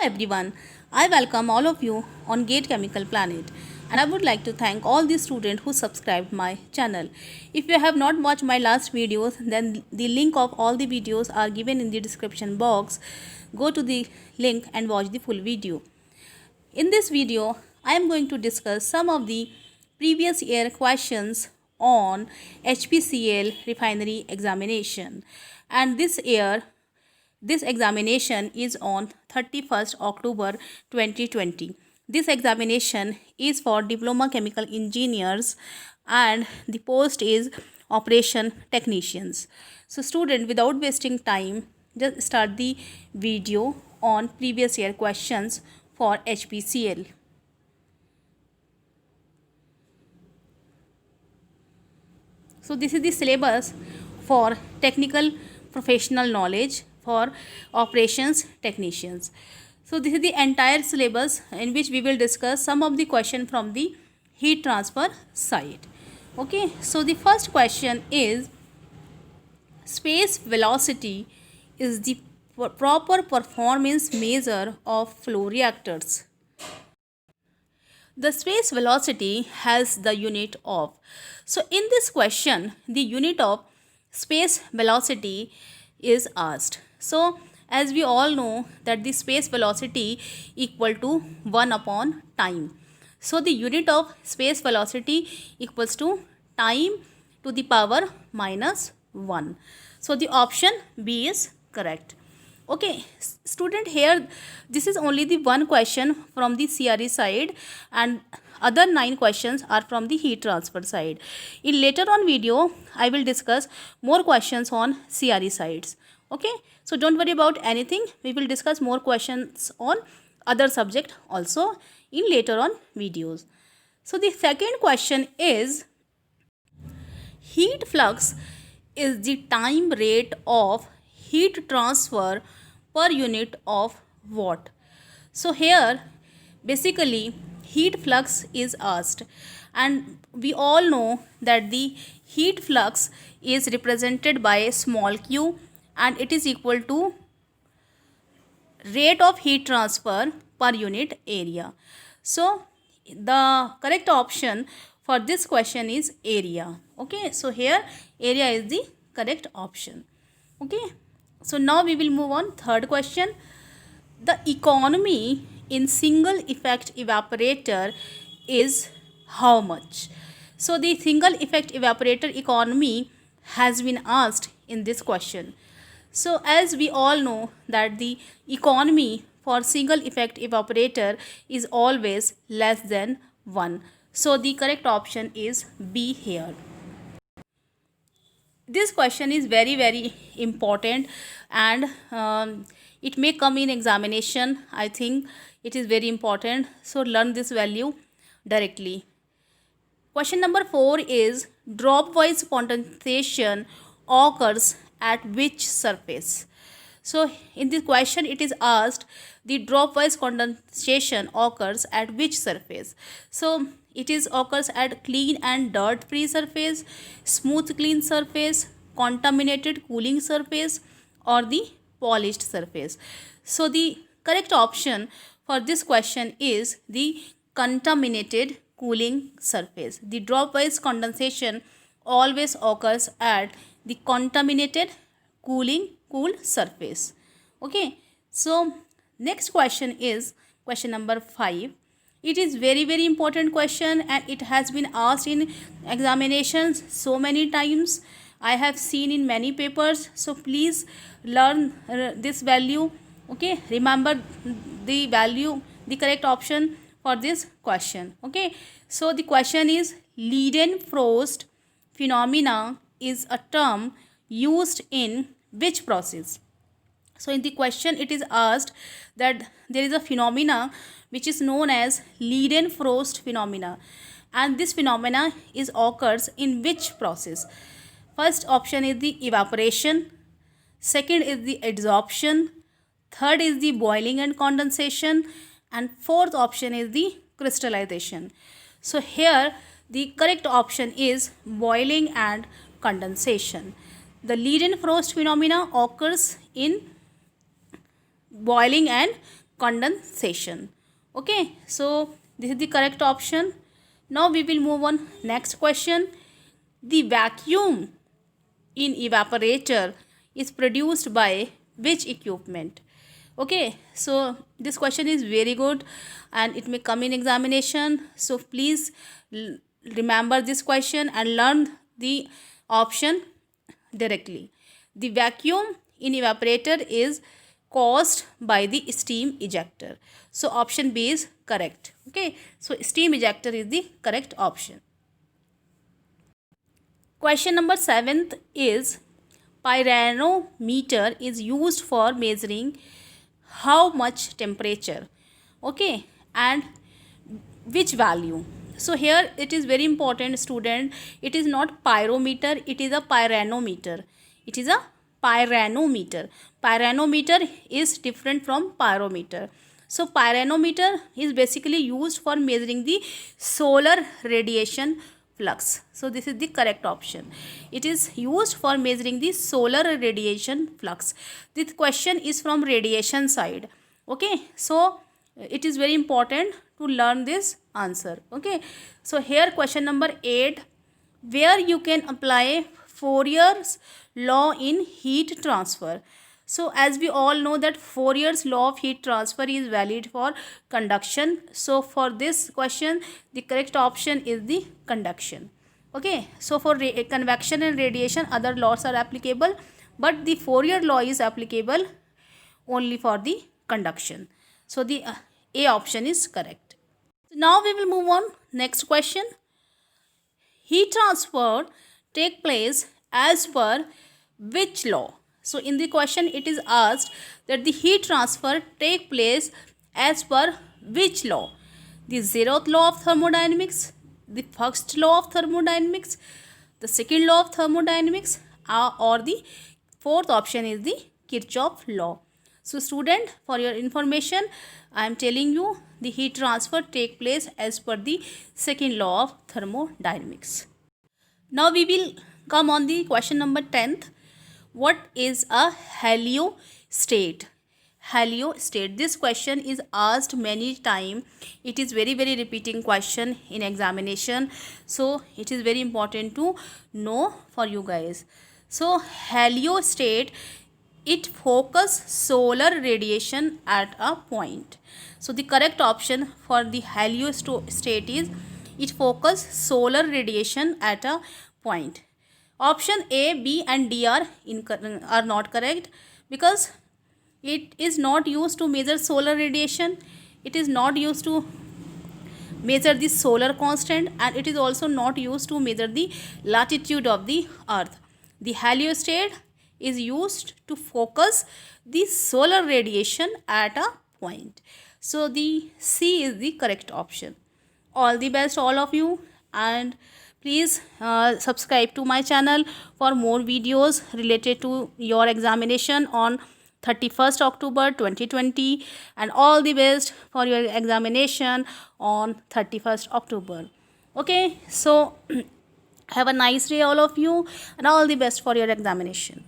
everyone, I welcome all of you on Gate Chemical Planet and I would like to thank all the students who subscribed my channel. If you have not watched my last videos, then the link of all the videos are given in the description box. Go to the link and watch the full video. In this video, I am going to discuss some of the previous year questions on HPCL refinery examination, and this examination is on 31st October 2020. This examination is for Diploma Chemical Engineers and the post is Operation Technicians. So student, without wasting time, just start the video on previous year questions for HPCL. So this is the syllabus for technical professional knowledge for operations technicians. So this is the entire syllabus in which we will discuss some of the question from the heat transfer side. Okay, so the first question is, space velocity is the proper performance measure of flow reactors. The space velocity has the unit of. So in this question, the unit of space velocity is asked. So as we all know that the space velocity equal to 1 upon time. So the unit of space velocity equals to time to the power minus 1. So the option B is correct. Okay, student, here this is only the one question from the CRE side and other 9 questions are from the heat transfer side. In later on video, I will discuss more questions on CRE sides. Okay, so don't worry about anything. We will discuss more questions on other subject also in later on videos. So the second question is, heat flux is the time rate of heat transfer per unit of watt. So here basically heat flux is asked, and we all know that the heat flux is represented by small q and it is equal to rate of heat transfer per unit area. So the correct option for this question is area. Okay, so here area is the correct option. Okay, so now we will move on. Third question, the economy in single effect evaporator is how much? So the single effect evaporator economy has been asked in this question. So as we all know that the economy for single effect evaporator is always less than 1. So the correct option is B here. This question is very important and it may come in examination. I think it is very important, so learn this value directly. Question number 4 is, drop wise condensation occurs at which surface? So in this question it is asked, the drop wise condensation occurs at which surface? So it is occurs at clean and dirt free surface, smooth clean surface, contaminated cooling surface, or the polished surface. So the correct option for this question is the contaminated cooling surface. The drop wise condensation always occurs at the contaminated cool surface. Okay, so next question is question number 5. It is very important question and it has been asked in examinations so many times. I have seen in many papers, so please learn this value. Okay, remember the value, the correct option for this question. Okay, so the question is, Leidenfrost phenomena is a term used in which process? So in the question it is asked that there is a phenomena which is known as Leidenfrost phenomena, and this phenomena is occurs in which process? First option is the evaporation, second is the adsorption, third is the boiling and condensation, and fourth option is the crystallization. So here the correct option is boiling and condensation. The Leidenfrost phenomena occurs in boiling and condensation. Okay, so this is the correct option. Now we will move on next question. The vacuum in evaporator is produced by which equipment? Okay, so this question is very good and it may come in examination, so please remember this question and learn the option directly. The vacuum in evaporator is caused by the steam ejector. So option B is correct. Okay, so steam ejector is the correct option. Question number 7th is pyranometer is used for measuring how much temperature, okay, and which value. So here it is very important, student, it is not pyrometer, it is a pyranometer. It is a pyranometer. Pyranometer is different from pyrometer. So pyranometer is basically used for measuring the solar radiation flux. So this is the correct option. It is used for measuring the solar radiation flux. This question is from radiation side. Okay, so it is very important to learn this answer. Okay, so here question number 8, where you can apply Fourier's law in heat transfer. So as we all know that Fourier's law of heat transfer is valid for conduction. So for this question the correct option is the conduction. Okay, so for convection and radiation other laws are applicable, but the Fourier law is applicable only for the conduction. So the A option is correct. So now we will move on next question. Heat transfer take place as per which law? So in the question it is asked that the heat transfer take place as per which law? The zeroth law of thermodynamics, the first law of thermodynamics, the second law of thermodynamics, or the fourth option is the Kirchhoff law. So student, for your information, I am telling you the heat transfer take place as per the second law of thermodynamics. Now we will come on the question number 10th. What is a heliostat? Heliostat. This question is asked many times. It is very repeating question in examination. So it is very important to know for you guys. So heliostat, it focus solar radiation at a point. So the correct option for the heliostat is it focus solar radiation at a point. Option A, B and D are not correct because it is not used to measure solar radiation. It is not used to measure the solar constant, and it is also not used to measure the latitude of the earth. The heliostat is used to focus the solar radiation at a point. So the C is the correct option. All the best all of you, and please subscribe to my channel for more videos related to your examination on 31st October 2020, and all the best for your examination on 31st October. Okay, so have a nice day all of you, and all the best for your examination.